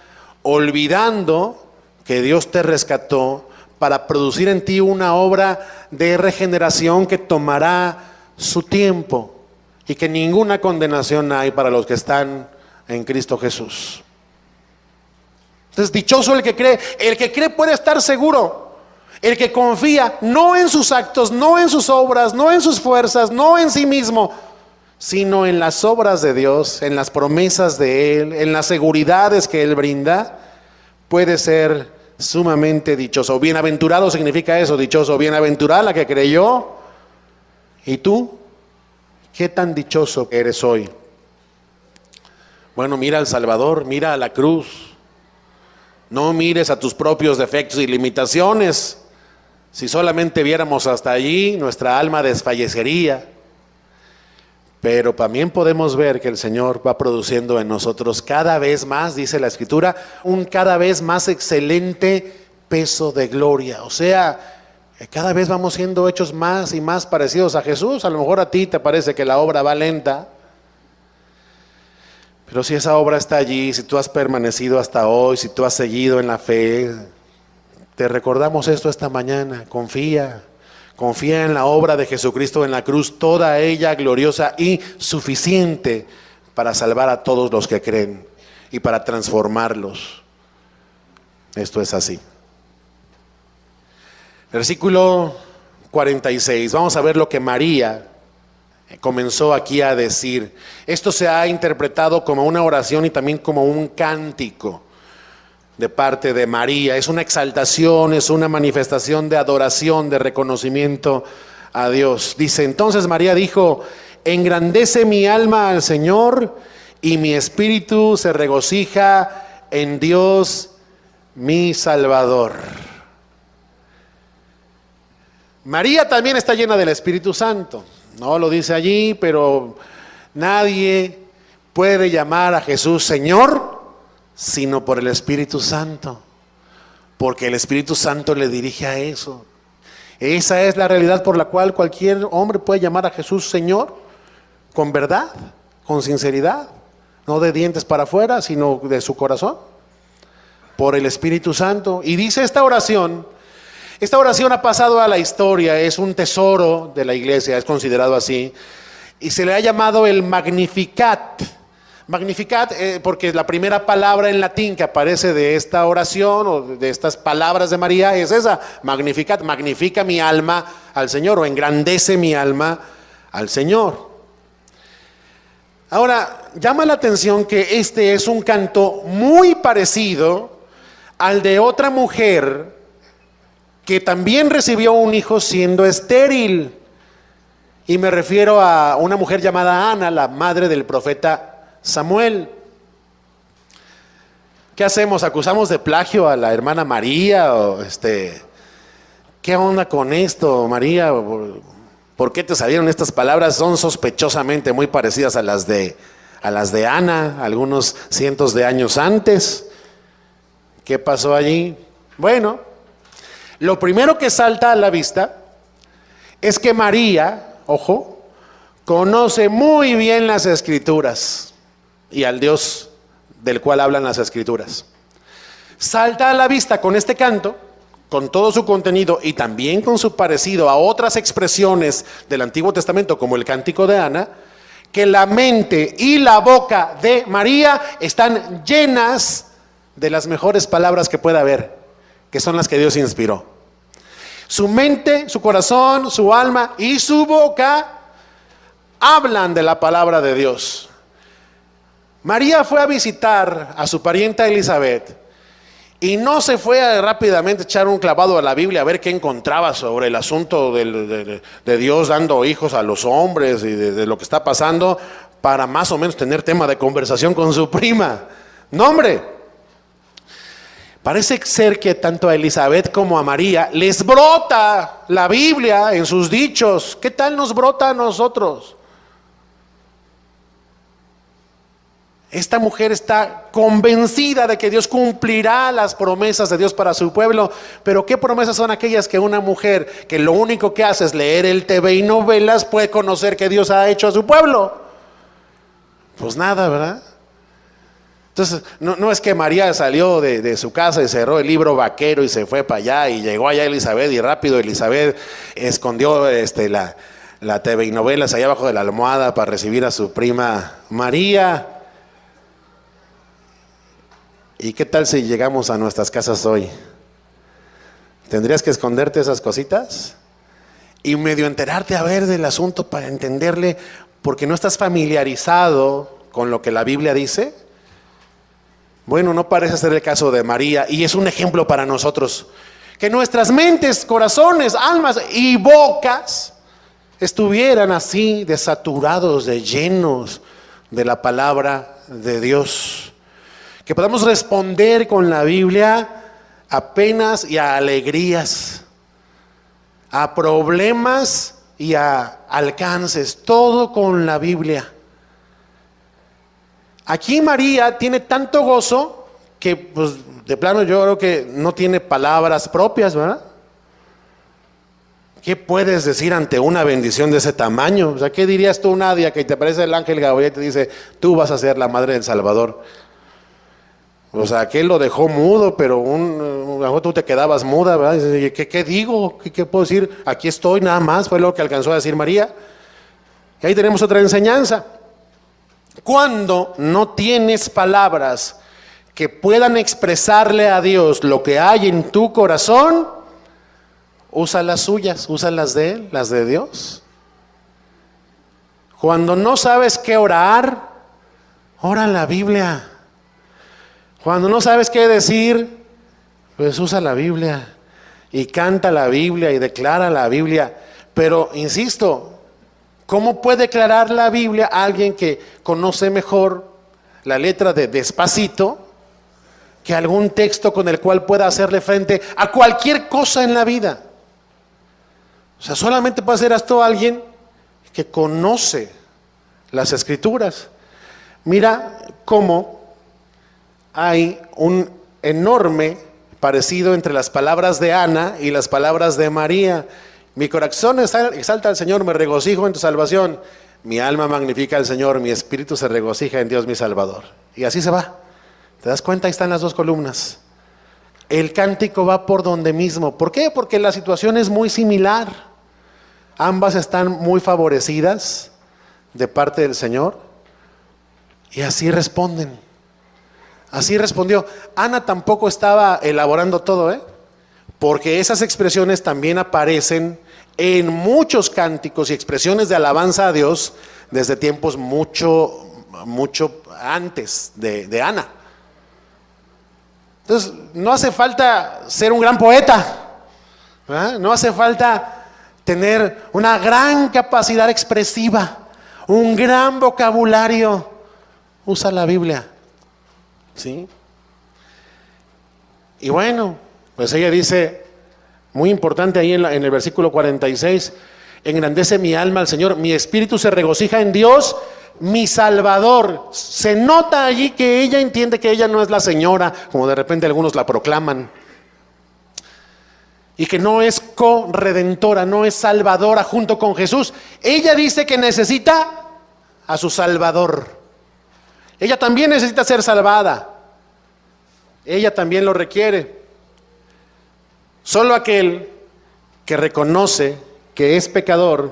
olvidando que Dios te rescató para producir en ti una obra de regeneración que tomará su tiempo y que ninguna condenación hay para los que están en Cristo Jesús. Entonces, dichoso el que cree. El que cree puede estar seguro. El que confía no en sus actos, no en sus obras, no en sus fuerzas, no en sí mismo, sino en las obras de Dios, en las promesas de Él, en las seguridades que Él brinda, puede ser sumamente dichoso. Bienaventurado significa eso, dichoso. Bienaventurada la que creyó. ¿Y tú? ¿Qué tan dichoso eres hoy? Bueno, mira al Salvador, mira a la cruz. No mires a tus propios defectos y limitaciones. Si solamente viéramos hasta allí, nuestra alma desfallecería. Pero también podemos ver que el Señor va produciendo en nosotros cada vez más, dice la Escritura, un cada vez más excelente peso de gloria. O sea, cada vez vamos siendo hechos más y más parecidos a Jesús. A lo mejor a ti te parece que la obra va lenta, pero si esa obra está allí, si tú has permanecido hasta hoy, si tú has seguido en la fe, te recordamos esto esta mañana. Confía en la obra de Jesucristo en la cruz, toda ella gloriosa y suficiente para salvar a todos los que creen y para transformarlos. Esto es así. Versículo 46, vamos a ver lo que María comenzó aquí a decir. Esto se ha interpretado como una oración y también como un cántico de parte de María. Es una exaltación, es una manifestación de adoración, de reconocimiento a Dios. Dice, entonces María dijo, engrandece mi alma al Señor y mi espíritu se regocija en Dios mi Salvador. María también está llena del Espíritu Santo. No lo dice allí, pero nadie puede llamar a Jesús Señor sino por el Espíritu Santo, porque el Espíritu Santo le dirige a eso. Esa es la realidad por la cual cualquier hombre puede llamar a Jesús Señor, con verdad, con sinceridad, no de dientes para afuera, sino de su corazón, por el Espíritu Santo. Y dice esta oración ha pasado a la historia, es un tesoro de la iglesia, es considerado así, y se le ha llamado el Magnificat. Magnificat, porque la primera palabra en latín que aparece de esta oración o de estas palabras de María es esa, Magnificat, magnifica mi alma al Señor o engrandece mi alma al Señor. Ahora, llama la atención que este es un canto muy parecido al de otra mujer que también recibió un hijo siendo estéril. Y me refiero a una mujer llamada Ana, la madre del profeta Samuel. ¿Qué hacemos? ¿Acusamos de plagio a la hermana María? ¿O qué onda con esto, María? ¿Por qué te salieron estas palabras? Son sospechosamente muy parecidas a las de Ana, algunos cientos de años antes. ¿Qué pasó allí? Bueno, lo primero que salta a la vista es que María, ojo, conoce muy bien las Escrituras y al Dios del cual hablan las Escrituras. Salta a la vista con este canto, con todo su contenido y también con su parecido a otras expresiones del Antiguo Testamento como el Cántico de Ana, que la mente y la boca de María están llenas de las mejores palabras que pueda haber, que son las que Dios inspiró. Su mente, su corazón, su alma y su boca hablan de la palabra de Dios. María fue a visitar a su parienta Elizabeth y no se fue a rápidamente echar un clavado a la Biblia a ver qué encontraba sobre el asunto de Dios dando hijos a los hombres y de lo que está pasando para más o menos tener tema de conversación con su prima. No, hombre. Parece ser que tanto a Elizabeth como a María les brota la Biblia en sus dichos. ¿Qué tal nos brota a nosotros? Esta mujer está convencida de que Dios cumplirá las promesas de Dios para su pueblo. Pero ¿qué promesas son aquellas que una mujer que lo único que hace es leer el TV y novelas puede conocer que Dios ha hecho a su pueblo? Pues nada, ¿verdad? Entonces, no es que María salió de su casa y cerró el libro vaquero y se fue para allá y llegó allá Elizabeth y rápido Elizabeth escondió la TV y novelas allá abajo de la almohada para recibir a su prima María. ¿Y qué tal si llegamos a nuestras casas hoy? ¿Tendrías que esconderte esas cositas? Y medio enterarte a ver del asunto para entenderle, porque no estás familiarizado con lo que la Biblia dice. Bueno, no parece ser el caso de María, y es un ejemplo para nosotros. Que nuestras mentes, corazones, almas y bocas estuvieran así de saturados, de llenos de la palabra de Dios. Que podamos responder con la Biblia a penas y a alegrías, a problemas y a alcances, todo con la Biblia. Aquí María tiene tanto gozo que pues de plano yo creo que no tiene palabras propias, ¿verdad? ¿Qué puedes decir ante una bendición de ese tamaño? O sea, ¿qué dirías tú, Nadia, que te aparece el ángel Gabriel y te dice, tú vas a ser la madre del Salvador? O sea, que él lo dejó mudo, pero tú te quedabas muda, ¿verdad? ¿Qué digo? ¿Qué puedo decir? Aquí estoy, nada más, fue lo que alcanzó a decir María. Y ahí tenemos otra enseñanza. Cuando no tienes palabras que puedan expresarle a Dios lo que hay en tu corazón, usa las suyas, usa las de Él, las de Dios. Cuando no sabes qué orar, ora la Biblia. Cuando no sabes qué decir, pues usa la Biblia y canta la Biblia y declara la Biblia. Pero, insisto, ¿cómo puede declarar la Biblia alguien que conoce mejor la letra de Despacito que algún texto con el cual pueda hacerle frente a cualquier cosa en la vida? O sea, solamente puede hacer esto alguien que conoce las Escrituras. Mira cómo hay un enorme parecido entre las palabras de Ana y las palabras de María. Mi corazón exalta al Señor, me regocijo en tu salvación. Mi alma magnifica al Señor, mi espíritu se regocija en Dios mi Salvador. Y así se va. ¿Te das cuenta? Ahí están las dos columnas. El cántico va por donde mismo. ¿Por qué? Porque la situación es muy similar. Ambas están muy favorecidas de parte del Señor. Y así responden. Así respondió. Ana tampoco estaba elaborando todo, porque esas expresiones también aparecen en muchos cánticos y expresiones de alabanza a Dios desde tiempos mucho antes de Ana. Entonces, no hace falta ser un gran poeta, ¿verdad? No hace falta tener una gran capacidad expresiva, un gran vocabulario. Usa la Biblia. ¿Sí? Y bueno, pues ella dice, muy importante ahí en el versículo 46, engrandece mi alma al Señor, mi espíritu se regocija en Dios, mi Salvador. Se nota allí que ella entiende que ella no es la señora, como de repente algunos la proclaman, y que no es corredentora, no es salvadora junto con Jesús. Ella dice que necesita a su Salvador. Ella también necesita ser salvada. Ella también lo requiere. Solo aquel que reconoce que es pecador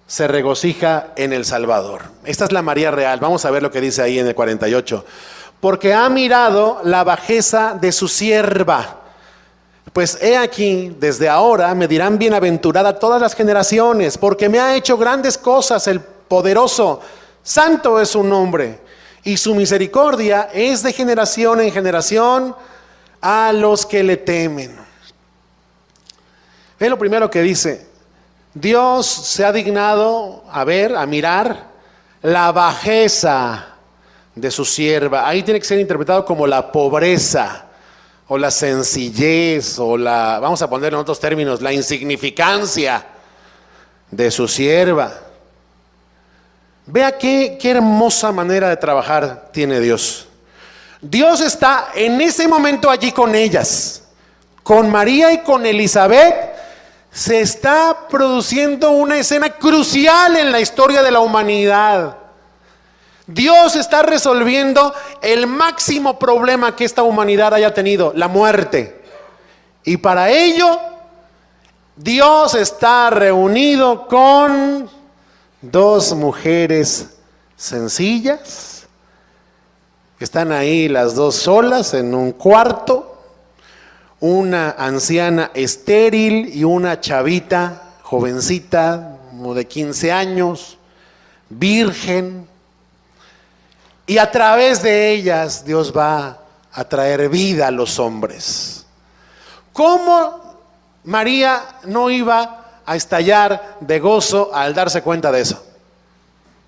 se regocija en el Salvador. Esta es la María real. Vamos a ver lo que dice ahí en el 48. Porque ha mirado la bajeza de su sierva. Pues he aquí, desde ahora me dirán bienaventurada todas las generaciones, porque me ha hecho grandes cosas el poderoso. Santo es su nombre. Y su misericordia es de generación en generación a los que le temen. Es lo primero que dice. Dios se ha dignado a ver, a mirar la bajeza de su sierva. Ahí tiene que ser interpretado como la pobreza o la sencillez o vamos a ponerlo en otros términos, la insignificancia de su sierva. Vea qué hermosa manera de trabajar tiene Dios. Dios está en ese momento allí con ellas, con María y con Elizabeth. Se está produciendo una escena crucial en la historia de la humanidad. Dios está resolviendo el máximo problema que esta humanidad haya tenido, la muerte. Y para ello, Dios está reunido con dos mujeres sencillas. Están ahí las dos solas en un cuarto. Una anciana estéril y una chavita, jovencita, como de 15 años, virgen. Y a través de ellas Dios va a traer vida a los hombres. ¿Cómo María no iba a estallar de gozo al darse cuenta de eso?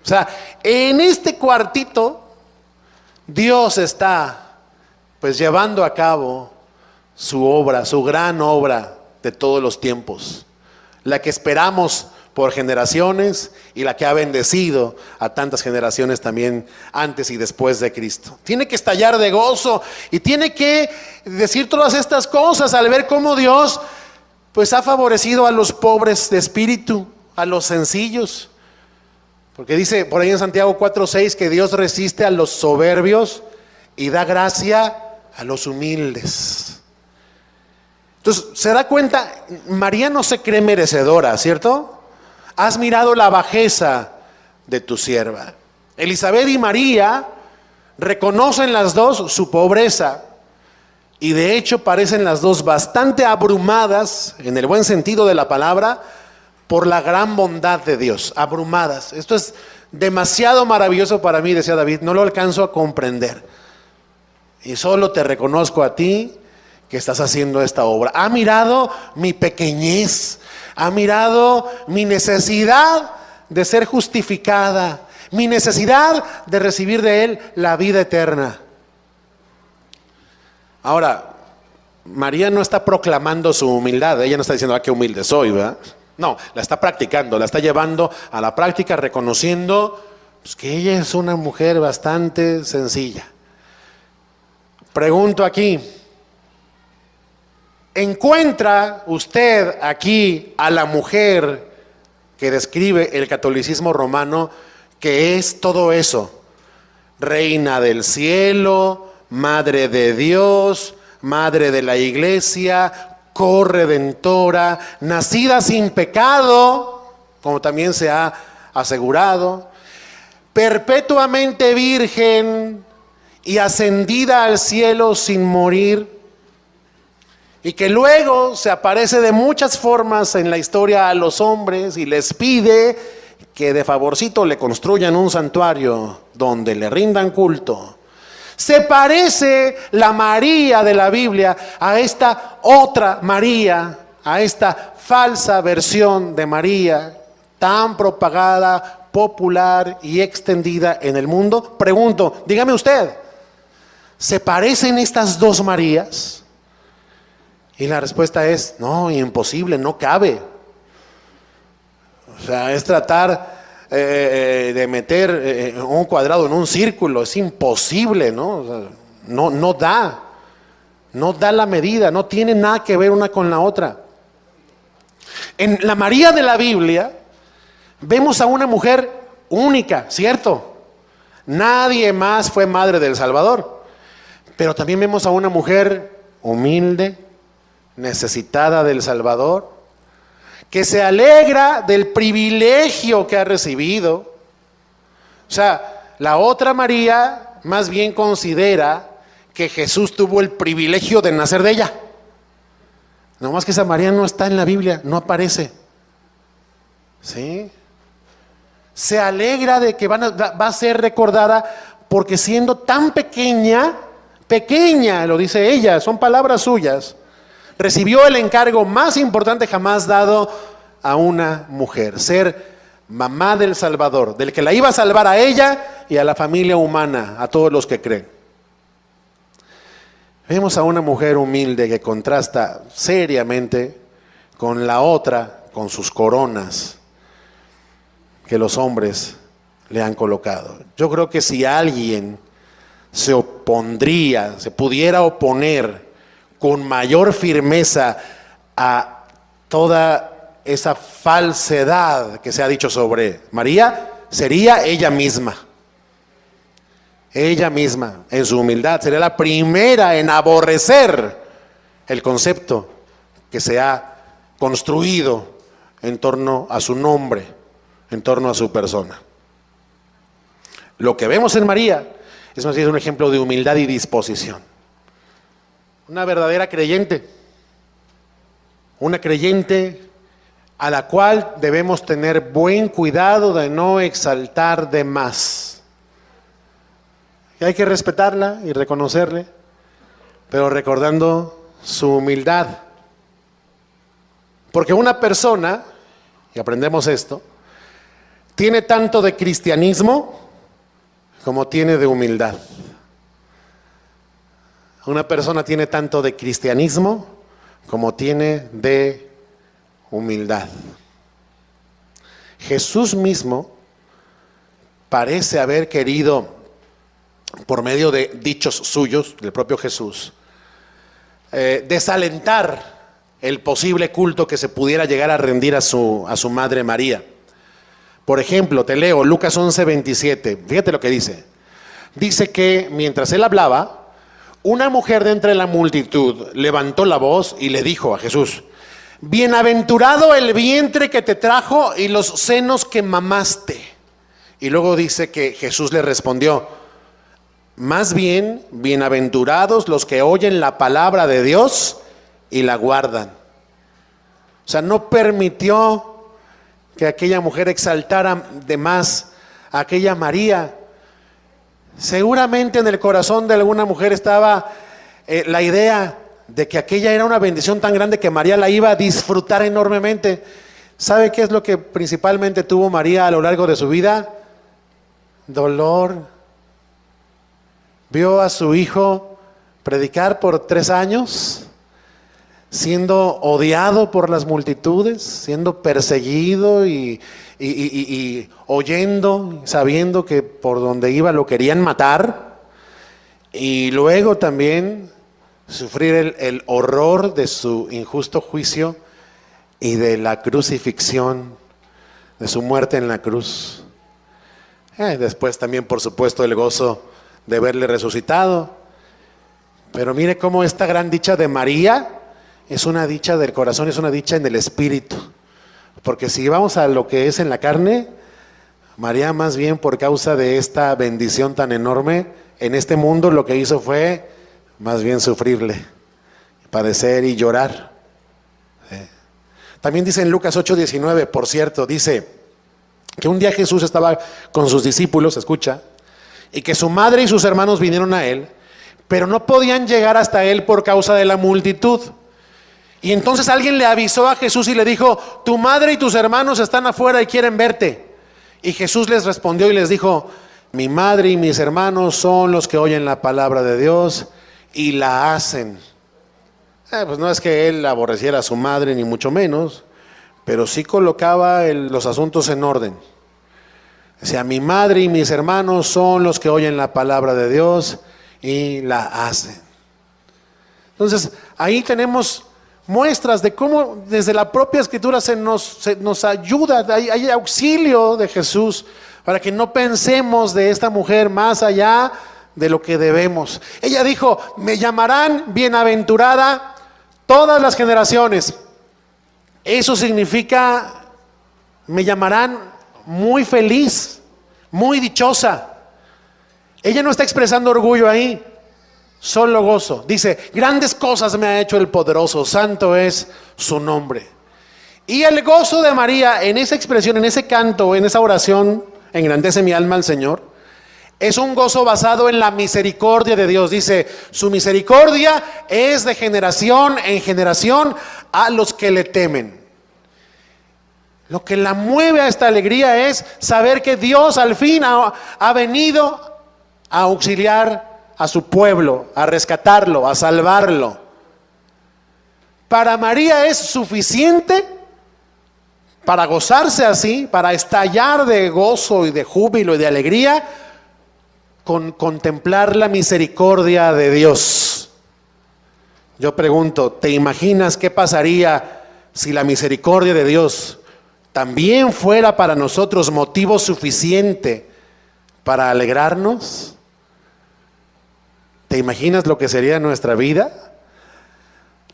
O sea, en este cuartito Dios está pues llevando a cabo su obra, su gran obra de todos los tiempos, la que esperamos por generaciones y la que ha bendecido a tantas generaciones también antes y después de Cristo. Tiene que estallar de gozo y tiene que decir todas estas cosas al ver cómo Dios pues ha favorecido a los pobres de espíritu, a los sencillos. Porque dice por ahí en Santiago 4:6 que Dios resiste a los soberbios y da gracia a los humildes. Entonces, se da cuenta, María no se cree merecedora, ¿cierto? Has mirado la bajeza de tu sierva. Elisabet y María reconocen las dos su pobreza y de hecho parecen las dos bastante abrumadas, en el buen sentido de la palabra, por la gran bondad de Dios, abrumadas. Esto es demasiado maravilloso para mí, decía David, no lo alcanzo a comprender. Y solo te reconozco a ti que estás haciendo esta obra. Ha mirado mi pequeñez, ha mirado mi necesidad de ser justificada, mi necesidad de recibir de Él la vida eterna. Ahora, María no está proclamando su humildad, ella no está diciendo, qué humilde soy, ¿verdad? No, la está practicando, la está llevando a la práctica, reconociendo pues, que ella es una mujer bastante sencilla. Pregunto aquí, ¿encuentra usted aquí a la mujer que describe el catolicismo romano, que es todo eso? Reina del cielo, madre de Dios, madre de la iglesia, corredentora, nacida sin pecado, como también se ha asegurado, perpetuamente virgen y ascendida al cielo sin morir, y que luego se aparece de muchas formas en la historia a los hombres y les pide que de favorcito le construyan un santuario donde le rindan culto. Se parece la María de la Biblia a esta otra María, a esta falsa versión de María tan propagada, popular y extendida en el mundo. Pregunto, dígame usted, ¿se parecen estas dos Marías? Y la respuesta es, no, imposible, no cabe. O sea, es tratar de meter un cuadrado en un círculo, es imposible, ¿no? O sea, no da la medida, no tiene nada que ver una con la otra. En la María de la Biblia vemos a una mujer única, ¿cierto? Nadie más fue madre del Salvador, pero también vemos a una mujer humilde, necesitada del Salvador, que se alegra del privilegio que ha recibido. O sea, la otra María más bien considera que Jesús tuvo el privilegio de nacer de ella. No más que esa María no está en la Biblia, no aparece. ¿Sí? Se alegra de que va a ser recordada porque siendo tan pequeña, lo dice ella, son palabras suyas, recibió el encargo más importante jamás dado a una mujer, ser mamá del Salvador, del que la iba a salvar a ella y a la familia humana, a todos los que creen. Vemos a una mujer humilde que contrasta seriamente con la otra, con sus coronas que los hombres le han colocado. Yo creo que si alguien se pudiera oponer con mayor firmeza a toda esa falsedad que se ha dicho sobre María, sería ella misma. ella misma, en su humildad, sería la primera en aborrecer el concepto que se ha construido en torno a su nombre, en torno a su persona. Lo que vemos en María es más bien un ejemplo de humildad y disposición. Una verdadera creyente, una creyente a la cual debemos tener buen cuidado de no exaltar de más. Y hay que respetarla y reconocerle, pero recordando su humildad. Porque una persona, y aprendemos esto, tiene tanto de cristianismo como tiene de humildad. Una persona tiene tanto de cristianismo como tiene de humildad. Jesús mismo parece haber querido, por medio de dichos suyos, del propio Jesús, desalentar el posible culto que se pudiera llegar a rendir a su madre María. Por ejemplo, te leo Lucas 11:27, fíjate lo que dice. Dice que mientras él hablaba, una mujer de entre la multitud levantó la voz y le dijo a Jesús: bienaventurado el vientre que te trajo y los senos que mamaste. Y luego dice que Jesús le respondió: más bien, bienaventurados los que oyen la palabra de Dios y la guardan. O sea, no permitió que aquella mujer exaltara de más a aquella María. Seguramente en el corazón de alguna mujer estaba la idea de que aquella era una bendición tan grande que María la iba a disfrutar enormemente. ¿Sabe qué es lo que principalmente tuvo María a lo largo de su vida? Dolor. Vio a su hijo predicar por 3 años, siendo odiado por las multitudes, siendo perseguido y oyendo, sabiendo que por donde iba lo querían matar, y luego también sufrir el horror de su injusto juicio y de la crucifixión, de su muerte en la cruz. Después también, por supuesto, el gozo de verle resucitado. Pero mire cómo esta gran dicha de María es una dicha del corazón, es una dicha en el espíritu. Porque si vamos a lo que es en la carne, María más bien por causa de esta bendición tan enorme en este mundo, lo que hizo fue más bien sufrirle, padecer y llorar. También dice en Lucas 8:19, por cierto, dice que un día Jesús estaba con sus discípulos, escucha, y que su madre y sus hermanos vinieron a él, pero no podían llegar hasta él por causa de la multitud. Y entonces alguien le avisó a Jesús y le dijo: tu madre y tus hermanos están afuera y quieren verte. Y Jesús les respondió y les dijo: mi madre y mis hermanos son los que oyen la palabra de Dios y la hacen. Pues no es que él aborreciera a su madre ni mucho menos, pero sí colocaba los asuntos en orden. O sea, mi madre y mis hermanos son los que oyen la palabra de Dios y la hacen. Entonces, ahí tenemos muestras de cómo desde la propia Escritura se nos ayuda, hay auxilio de Jesús para que no pensemos de esta mujer más allá de lo que debemos. Ella dijo: me llamarán bienaventurada todas las generaciones. Eso significa, me llamarán muy feliz, muy dichosa. Ella no está expresando orgullo ahí, solo gozo. Dice: grandes cosas me ha hecho el poderoso, santo es su nombre. Y el gozo de María en esa expresión, en ese canto, en esa oración, engrandece mi alma al Señor, es un gozo basado en la misericordia de Dios. Dice: su misericordia es de generación en generación a los que le temen. Lo que la mueve a esta alegría es saber que Dios al fin ha venido a auxiliar a su pueblo, a rescatarlo, a salvarlo. Para María es suficiente para gozarse así, para estallar de gozo y de júbilo y de alegría, con contemplar la misericordia de Dios. Yo pregunto, ¿te imaginas qué pasaría si la misericordia de Dios también fuera para nosotros motivo suficiente para alegrarnos? ¿Te imaginas lo que sería nuestra vida?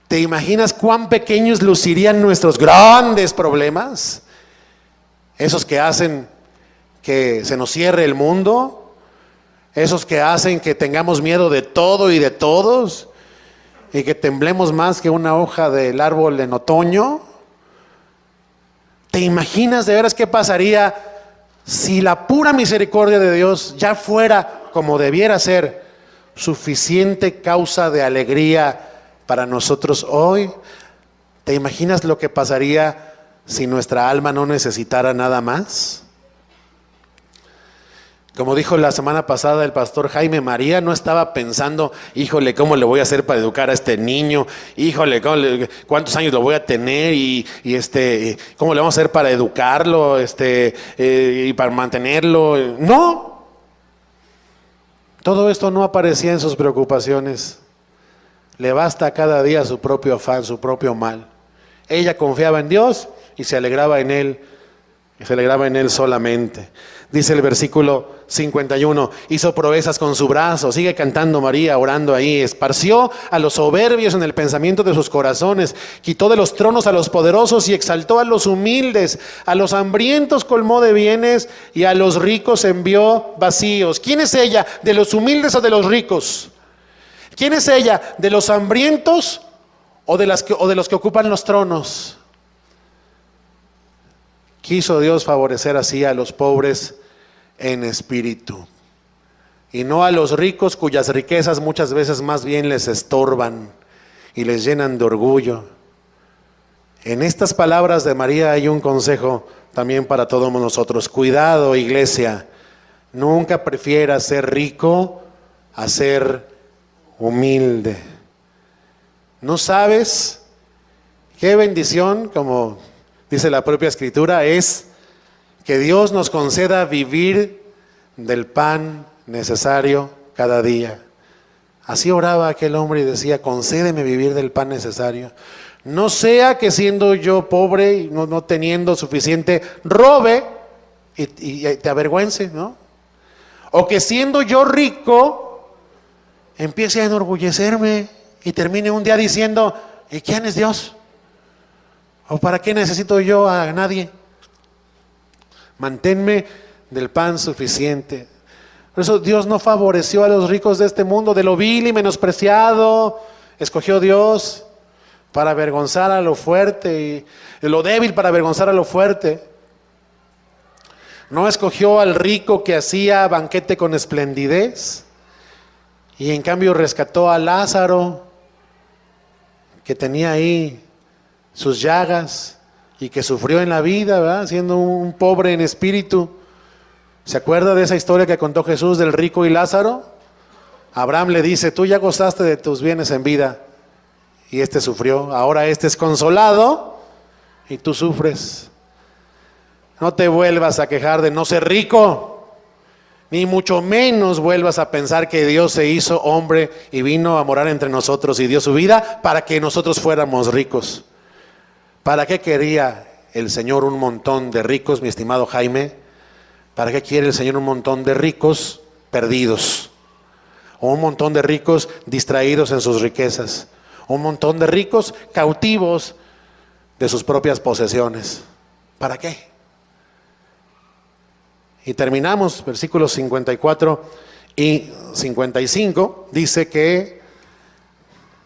¿Te imaginas cuán pequeños lucirían nuestros grandes problemas? Esos que hacen que se nos cierre el mundo, esos que hacen que tengamos miedo de todo y de todos, y que temblemos más que una hoja del árbol en otoño. ¿Te imaginas de veras qué pasaría si la pura misericordia de Dios ya fuera, como debiera ser, suficiente causa de alegría para nosotros hoy? ¿Te imaginas lo que pasaría si nuestra alma no necesitara nada más? Como dijo la semana pasada el pastor Jaime, María no estaba pensando, híjole, ¿cómo le voy a hacer para educar a este niño? Híjole, ¿cuántos años lo voy a tener? Y ¿cómo le vamos a hacer para educarlo? Y para mantenerlo. No. Todo esto no aparecía en sus preocupaciones. Le basta cada día su propio afán, su propio mal. Ella confiaba en Dios y se alegraba en Él. Y se alegraba en Él solamente. Dice el versículo 51, hizo proezas con su brazo, sigue cantando María, orando ahí, esparció a los soberbios en el pensamiento de sus corazones, quitó de los tronos a los poderosos y exaltó a los humildes, a los hambrientos colmó de bienes y a los ricos envió vacíos. ¿Quién es ella? ¿De los humildes o de los ricos? ¿Quién es ella? ¿De los hambrientos o de los que ocupan los tronos? Quiso Dios favorecer así a los pobres en espíritu, y no a los ricos cuyas riquezas muchas veces más bien les estorban y les llenan de orgullo. En estas palabras de María hay un consejo también para todos nosotros. Cuidado, iglesia, nunca prefieras ser rico a ser humilde. ¿No sabes qué bendición, como dice la propia Escritura, es que Dios nos conceda vivir del pan necesario cada día? Así oraba aquel hombre y decía, concédeme vivir del pan necesario. No sea que siendo yo pobre y no teniendo suficiente, robe y te avergüence, ¿no? O que siendo yo rico, empiece a enorgullecerme y termine un día diciendo, ¿y quién es Dios? ¿O para qué necesito yo a nadie? Manténme del pan suficiente. Por eso Dios no favoreció a los ricos de este mundo, de lo vil y menospreciado. Escogió Dios para avergonzar a lo fuerte y lo débil para avergonzar a lo fuerte. No escogió al rico que hacía banquete con esplendidez y en cambio rescató a Lázaro, que tenía ahí sus llagas y que sufrió en la vida, ¿verdad? Siendo un pobre en espíritu. ¿Se acuerda de esa historia que contó Jesús del rico y Lázaro? Abraham le dice, tú ya gozaste de tus bienes en vida y este sufrió, ahora este es consolado y tú sufres. No te vuelvas a quejar de no ser rico, ni mucho menos vuelvas a pensar que Dios se hizo hombre y vino a morar entre nosotros y dio su vida para que nosotros fuéramos ricos. ¿Para qué quería el Señor un montón de ricos, mi estimado Jaime? ¿Para qué quiere el Señor un montón de ricos perdidos? O un montón de ricos distraídos en sus riquezas. Un montón de ricos cautivos de sus propias posesiones. ¿Para qué? Y terminamos, versículos 54 y 55, dice que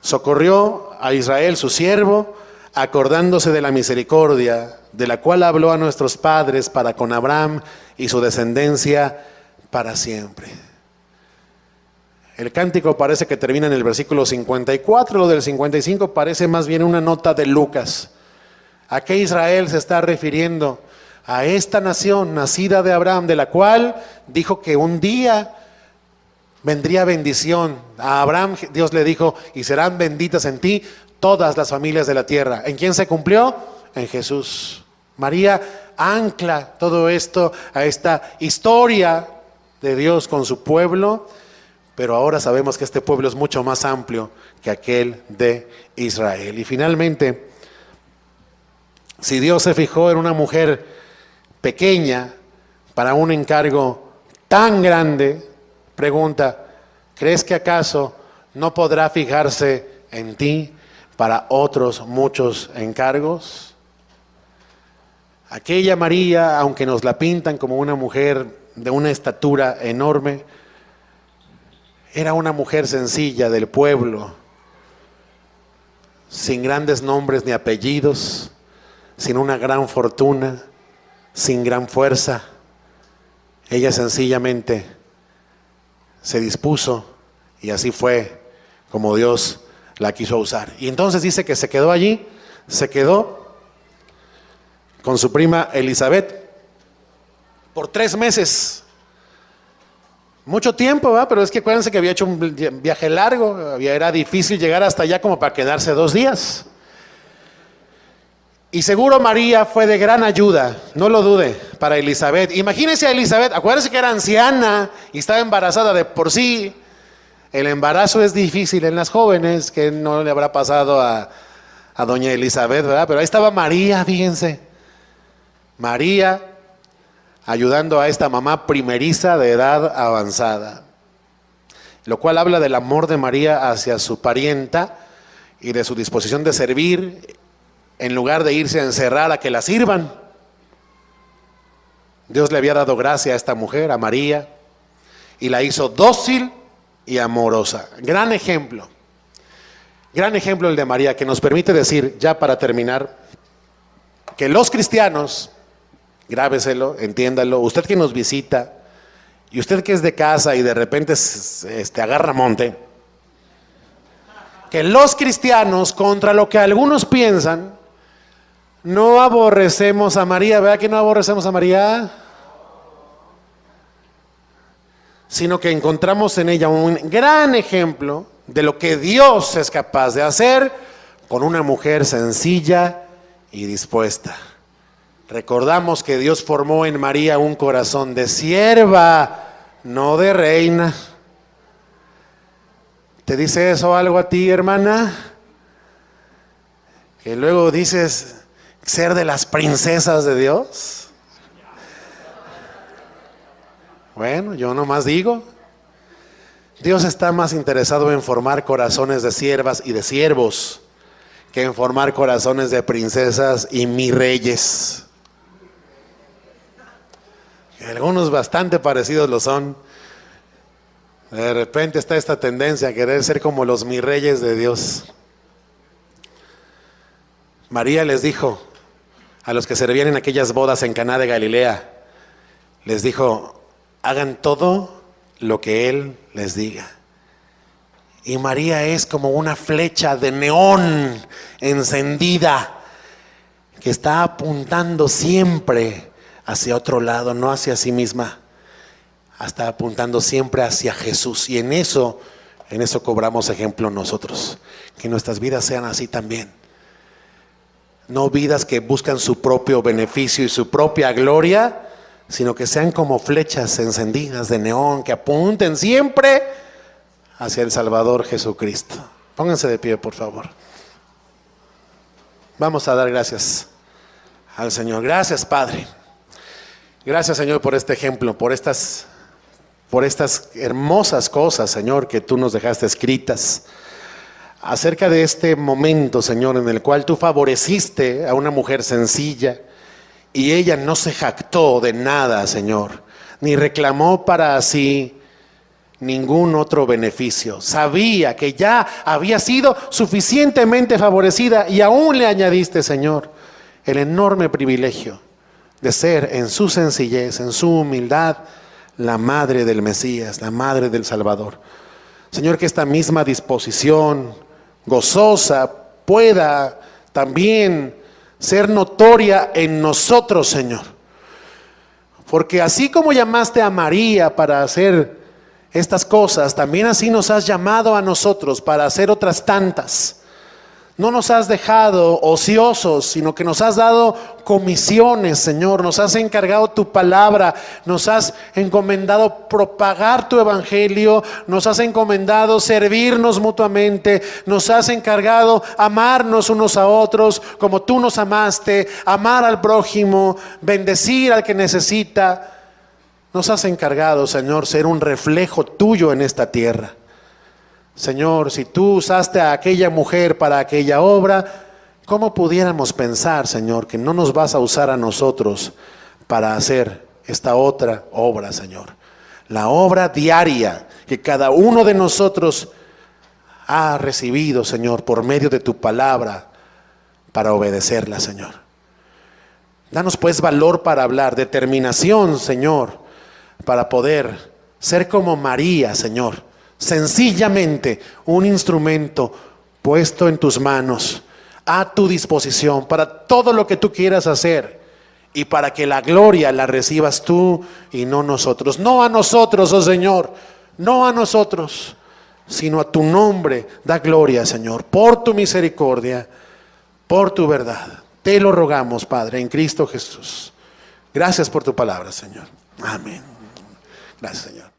socorrió a Israel su siervo, acordándose de la misericordia, de la cual habló a nuestros padres para con Abraham y su descendencia para siempre. El cántico parece que termina en el versículo 54, lo del 55 parece más bien una nota de Lucas. ¿A qué Israel se está refiriendo? A esta nación nacida de Abraham, de la cual dijo que un día vendría bendición. A Abraham Dios le dijo, y serán benditas en ti todas las familias de la tierra. ¿En quién se cumplió? En Jesús. María ancla todo esto a esta historia de Dios con su pueblo, pero ahora sabemos que este pueblo es mucho más amplio que aquel de Israel. Y finalmente, si Dios se fijó en una mujer pequeña para un encargo tan grande, pregunta, ¿Crees que acaso no podrá fijarse en ti para otros muchos encargos? Aquella María, aunque nos la pintan como una mujer de una estatura enorme, era una mujer sencilla del pueblo, sin grandes nombres ni apellidos, sin una gran fortuna, sin gran fuerza. Ella sencillamente se dispuso y así fue como Dios la quiso usar. Y entonces dice que se quedó allí, se quedó con su prima Elizabeth por 3 meses. Mucho tiempo, ¿verdad? Pero es que acuérdense que había hecho un viaje largo, era difícil llegar hasta allá como para quedarse 2 días. Y seguro María fue de gran ayuda, no lo dude, para Elizabeth. Imagínense a Elizabeth, acuérdense que era anciana y estaba embarazada de por sí. El embarazo es difícil en las jóvenes, que no le habrá pasado a doña Elizabeth, ¿verdad? Pero ahí estaba María, fíjense. María ayudando a esta mamá primeriza de edad avanzada, lo cual habla del amor de María hacia su parienta y de su disposición de servir en lugar de irse a encerrar a que la sirvan. Dios le había dado gracia a esta mujer, a María, y la hizo dócil y amorosa. Gran ejemplo el de María, que nos permite decir, ya para terminar, que los cristianos, grábeselo, entiéndalo, usted que nos visita y usted que es de casa y de repente agarra monte, que los cristianos, contra lo que algunos piensan, no aborrecemos a María. ¿Verdad que no aborrecemos a María? Sino que encontramos en ella un gran ejemplo de lo que Dios es capaz de hacer con una mujer sencilla y dispuesta. Recordamos que Dios formó en María un corazón de sierva, no de reina. ¿Te dice eso algo a ti, hermana? Que luego dices ser de las princesas de Dios. Bueno, yo nomás digo, Dios está más interesado en formar corazones de siervas y de siervos que en formar corazones de princesas y mi reyes. Algunos bastante parecidos lo son. De repente está esta tendencia a querer ser como los mi reyes de Dios. María les dijo a los que servían en aquellas bodas en Caná de Galilea, les dijo, hagan todo lo que Él les diga. Y María es como una flecha de neón encendida que está apuntando siempre hacia otro lado, no hacia sí misma. Está apuntando siempre hacia Jesús. Y en eso cobramos ejemplo nosotros. Que nuestras vidas sean así también. No vidas que buscan su propio beneficio y su propia gloria, sino que sean como flechas encendidas de neón, que apunten siempre hacia el Salvador Jesucristo. Pónganse de pie, por favor. Vamos a dar gracias al Señor. Gracias, Padre. Gracias, Señor, por este ejemplo, por estas hermosas cosas, Señor, que tú nos dejaste escritas acerca de este momento, Señor, en el cual tú favoreciste a una mujer sencilla y ella no se jactó de nada, Señor, ni reclamó para sí ningún otro beneficio. Sabía que ya había sido suficientemente favorecida y aún le añadiste, Señor, el enorme privilegio de ser en su sencillez, en su humildad, la madre del Mesías, la madre del Salvador. Señor, que esta misma disposición gozosa pueda también ser notoria en nosotros, Señor. Porque así como llamaste a María para hacer estas cosas, también así nos has llamado a nosotros para hacer otras tantas. No nos has dejado ociosos, sino que nos has dado comisiones, Señor. Nos has encargado tu palabra, nos has encomendado propagar tu evangelio, nos has encomendado servirnos mutuamente, nos has encargado amarnos unos a otros como tú nos amaste, amar al prójimo, bendecir al que necesita. Nos has encargado, Señor, ser un reflejo tuyo en esta tierra. Señor, si tú usaste a aquella mujer para aquella obra, ¿cómo pudiéramos pensar, Señor, que no nos vas a usar a nosotros para hacer esta otra obra, Señor? La obra diaria que cada uno de nosotros ha recibido, Señor, por medio de tu palabra, para obedecerla, Señor. Danos pues valor para hablar, determinación, Señor, para poder ser como María, Señor. Sencillamente un instrumento puesto en tus manos, a tu disposición, para todo lo que tú quieras hacer, y para que la gloria la recibas tú y no nosotros. No a nosotros, oh Señor, no a nosotros, sino a tu nombre da gloria, Señor, por tu misericordia, por tu verdad. Te lo rogamos, Padre, en Cristo Jesús. Gracias por tu palabra, Señor. Amén. Gracias, Señor.